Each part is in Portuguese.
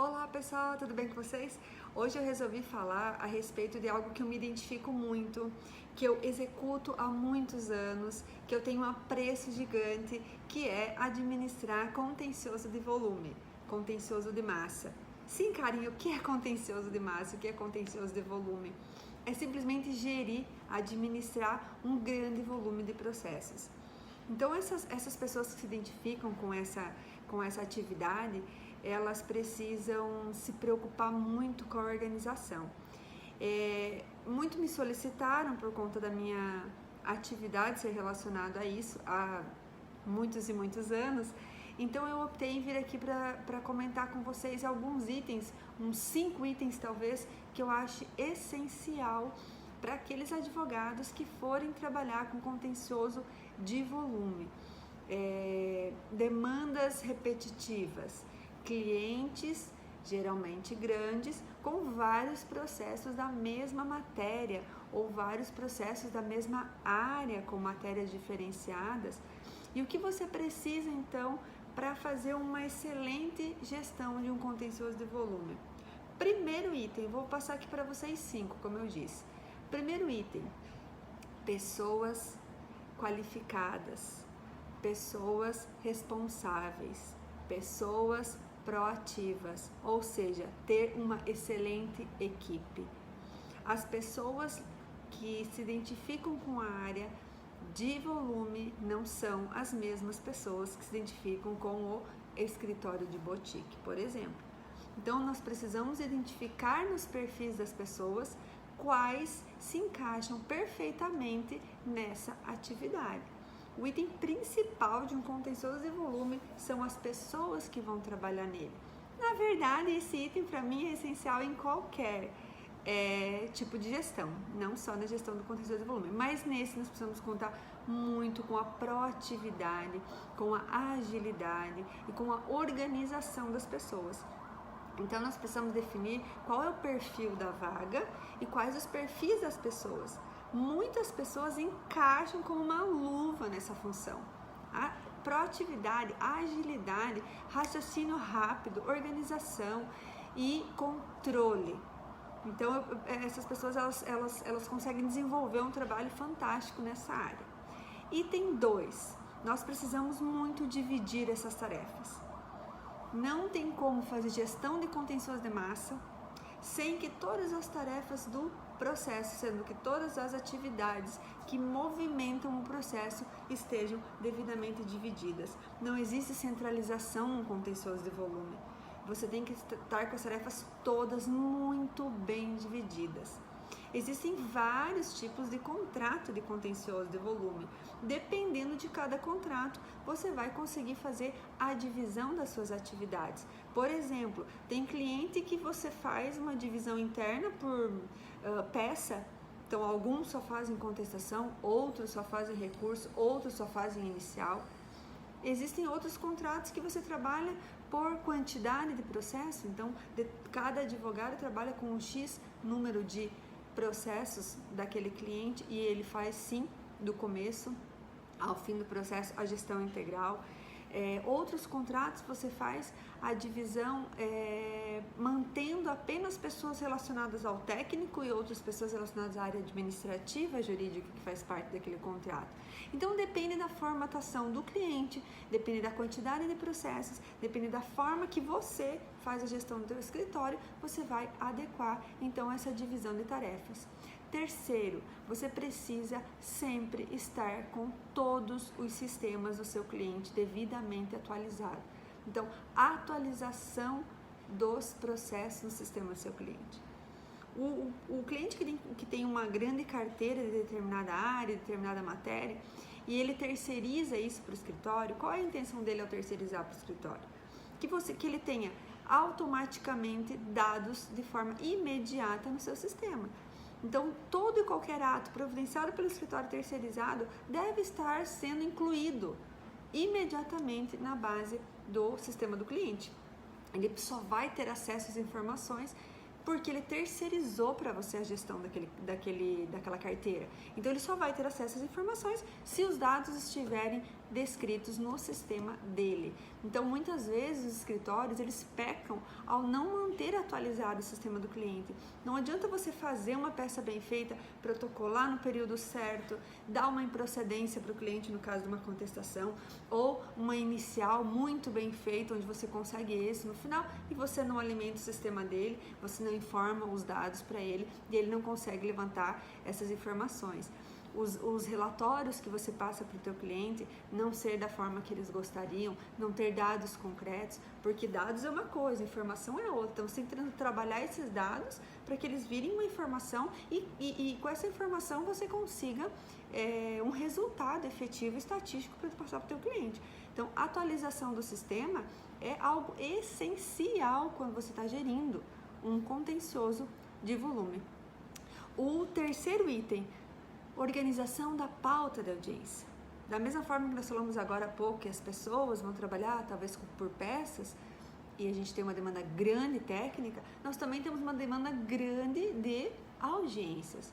Olá pessoal, tudo bem com vocês? Hoje eu resolvi falar a respeito de algo que eu me identifico muito, que eu executo há muitos anos, que eu tenho um apreço gigante, que é administrar contencioso de volume, contencioso de massa. Sim, carinho, o que é contencioso de massa? O que é contencioso de volume? É simplesmente gerir, administrar um grande volume de processos. Então essas pessoas que se identificam com essa atividade, elas precisam se preocupar muito com a organização. Muito me solicitaram por conta da minha atividade ser relacionada a isso há muitos e muitos anos, então eu optei em vir aqui para comentar com vocês alguns itens, uns 5 itens talvez, que eu acho essencial para aqueles advogados que forem trabalhar com contencioso de volume. Demandas repetitivas, clientes geralmente grandes com vários processos da mesma matéria ou vários processos da mesma área com matérias diferenciadas. E o que você precisa então para fazer uma excelente gestão de um contencioso de volume? Primeiro item, vou passar aqui para vocês 5, como eu disse. Primeiro item, pessoas qualificadas, pessoas responsáveis, pessoas proativas, ou seja, ter uma excelente equipe. As pessoas que se identificam com a área de volume não são as mesmas pessoas que se identificam com o escritório de boutique, por exemplo. Então, nós precisamos identificar nos perfis das pessoas quais se encaixam perfeitamente nessa atividade. O item principal de um contencioso de volume são as pessoas que vão trabalhar nele. Na verdade, esse item para mim é essencial em qualquer tipo de gestão, não só na gestão do contencioso de volume, mas nesse nós precisamos contar muito com a proatividade, com a agilidade e com a organização das pessoas. Então nós precisamos definir qual é o perfil da vaga e quais os perfis das pessoas. Muitas pessoas encaixam como uma luva nessa função. A proatividade, agilidade, raciocínio rápido, organização e controle. Então essas pessoas elas conseguem desenvolver um trabalho fantástico nessa área. Item 2, nós precisamos muito dividir essas tarefas. Não tem como fazer gestão de contencioso de massa sem que todas as tarefas do processo, sendo que todas as atividades que movimentam o processo estejam devidamente divididas. Não existe centralização no contencioso de volume. Você tem que estar com as tarefas todas muito bem divididas. Existem vários tipos de contrato de contencioso de volume. Dependendo de cada contrato, você vai conseguir fazer a divisão das suas atividades. Por exemplo, tem cliente que você faz uma divisão interna por peça. Então, alguns só fazem contestação, outros só fazem recurso, outros só fazem inicial. Existem outros contratos que você trabalha por quantidade de processo. Então, cada advogado trabalha com um X número de processos daquele cliente e ele faz sim do começo ao fim do processo a gestão integral. Outros contratos você faz a divisão mantendo apenas pessoas relacionadas ao técnico e outras pessoas relacionadas à área administrativa, jurídica, que faz parte daquele contrato. Então depende da formatação do cliente, depende da quantidade de processos, depende da forma que você faz a gestão do seu escritório, você vai adequar então essa divisão de tarefas. Terceiro, você precisa sempre estar com todos os sistemas do seu cliente devidamente atualizados. Então, a atualização dos processos no sistema do seu cliente. O cliente que tem uma grande carteira de determinada área, de determinada matéria, e ele terceiriza isso para o escritório, qual é a intenção dele ao terceirizar para o escritório? Que ele tenha automaticamente dados de forma imediata no seu sistema. Então, todo e qualquer ato providenciado pelo escritório terceirizado deve estar sendo incluído imediatamente na base do sistema do cliente. Ele só vai ter acesso às informações porque ele terceirizou para você a gestão daquela carteira. Então, ele só vai ter acesso às informações se os dados estiverem descritos no sistema dele. Então, muitas vezes os escritórios, eles pecam ao não manter atualizado o sistema do cliente. Não adianta você fazer uma peça bem feita, protocolar no período certo, dar uma improcedência para o cliente no caso de uma contestação, ou uma inicial muito bem feita, onde você consegue esse no final, e você não alimenta o sistema dele, você não informa os dados para ele, e ele não consegue levantar essas informações. Os relatórios que você passa para o teu cliente não ser da forma que eles gostariam, não ter dados concretos, porque dados é uma coisa, informação é outra. Então você tem que trabalhar esses dados para que eles virem uma informação e com essa informação você consiga um resultado efetivo estatístico para passar para o teu cliente. Então a atualização do sistema é algo essencial quando você está gerindo um contencioso de volume. O terceiro item, organização da pauta da audiência. Da mesma forma que nós falamos agora há pouco que as pessoas vão trabalhar talvez por peças e a gente tem uma demanda grande técnica, nós também temos uma demanda grande de audiências.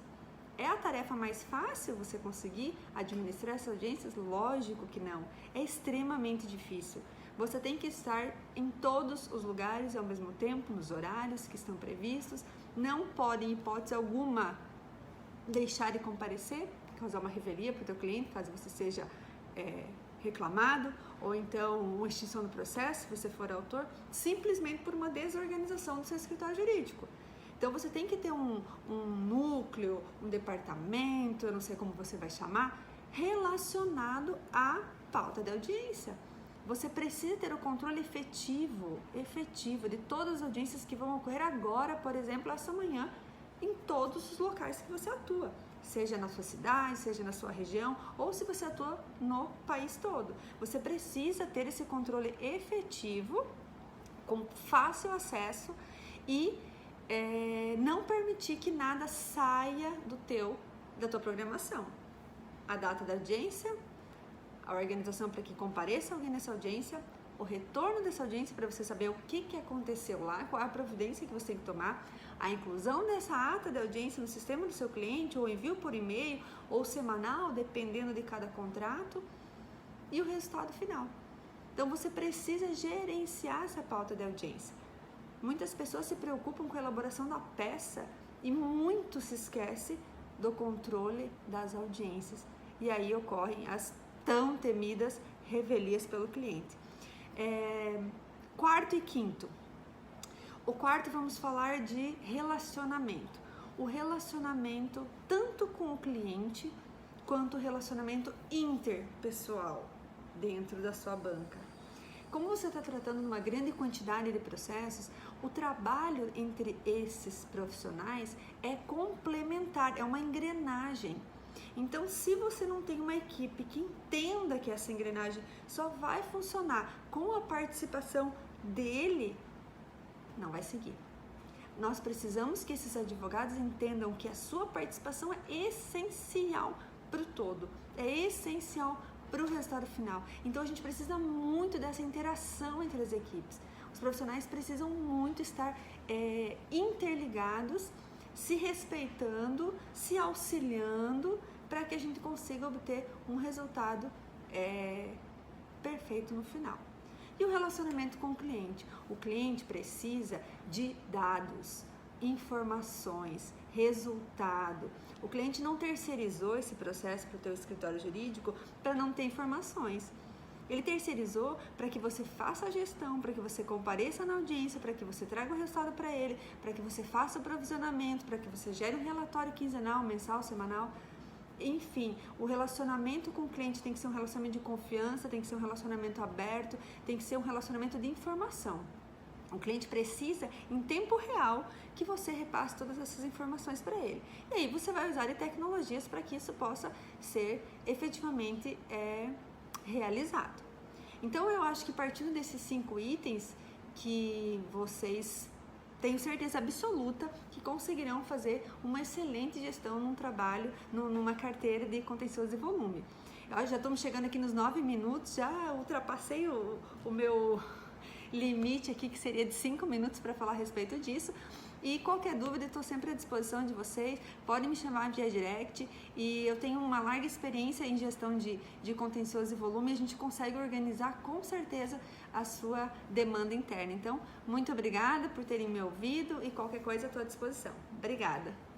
É a tarefa mais fácil você conseguir administrar essas audiências? Lógico que não. É extremamente difícil. Você tem que estar em todos os lugares ao mesmo tempo, nos horários que estão previstos. Não pode, em hipótese alguma, deixar de comparecer, causar uma revelia para o teu cliente, caso você seja reclamado, ou então uma extinção do processo, se você for autor, simplesmente por uma desorganização do seu escritório jurídico. Então você tem que ter um núcleo, um departamento, eu não sei como você vai chamar, relacionado à pauta de audiência. Você precisa ter o controle efetivo de todas as audiências que vão ocorrer agora, por exemplo, essa manhã, em todos os locais que você atua, seja na sua cidade, seja na sua região, ou se você atua no país todo. Você precisa ter esse controle efetivo, com fácil acesso e não permitir que nada saia da tua programação. A data da audiência, a organização para que compareça alguém nessa audiência, o retorno dessa audiência para você saber o que aconteceu lá, qual é a providência que você tem que tomar, a inclusão dessa ata de audiência no sistema do seu cliente, ou envio por e-mail, ou semanal, dependendo de cada contrato, e o resultado final. Então você precisa gerenciar essa pauta de audiência. Muitas pessoas se preocupam com a elaboração da peça e muito se esquece do controle das audiências. E aí ocorrem as tão temidas revelias pelo cliente. Quarto e quinto. O quarto, vamos falar de relacionamento. O relacionamento tanto com o cliente quanto o relacionamento interpessoal dentro da sua banca. Como você está tratando uma grande quantidade de processos, o trabalho entre esses profissionais é complementar, é uma engrenagem. Então, se você não tem uma equipe que entenda que essa engrenagem só vai funcionar com a participação dele, não vai seguir. Nós precisamos que esses advogados entendam que a sua participação é essencial para o todo, é essencial para o resultado final. Então, a gente precisa muito dessa interação entre as equipes. Os profissionais precisam muito estar interligados, se respeitando, se auxiliando, para que a gente consiga obter um resultado perfeito no final. E o relacionamento com o cliente? O cliente precisa de dados, informações, resultado. O cliente não terceirizou esse processo para o teu escritório jurídico para não ter informações. Ele terceirizou para que você faça a gestão, para que você compareça na audiência, para que você traga o resultado para ele, para que você faça o provisionamento, para que você gere um relatório quinzenal, mensal, semanal. Enfim, o relacionamento com o cliente tem que ser um relacionamento de confiança, tem que ser um relacionamento aberto, tem que ser um relacionamento de informação. O cliente precisa, em tempo real, que você repasse todas essas informações para ele. E aí você vai usar tecnologias para que isso possa ser efetivamente realizado. Então, eu acho que partindo desses 5 itens que vocês tenho certeza absoluta que conseguirão fazer uma excelente gestão num trabalho, numa carteira de contencioso de volume. Já estamos chegando aqui nos 9 minutos, já ultrapassei o meu limite aqui que seria de 5 minutos para falar a respeito disso. E qualquer dúvida, estou sempre à disposição de vocês, podem me chamar via direct, e eu tenho uma larga experiência em gestão de contencioso e volume, e a gente consegue organizar com certeza a sua demanda interna. Então, muito obrigada por terem me ouvido, e qualquer coisa estou à disposição. Obrigada!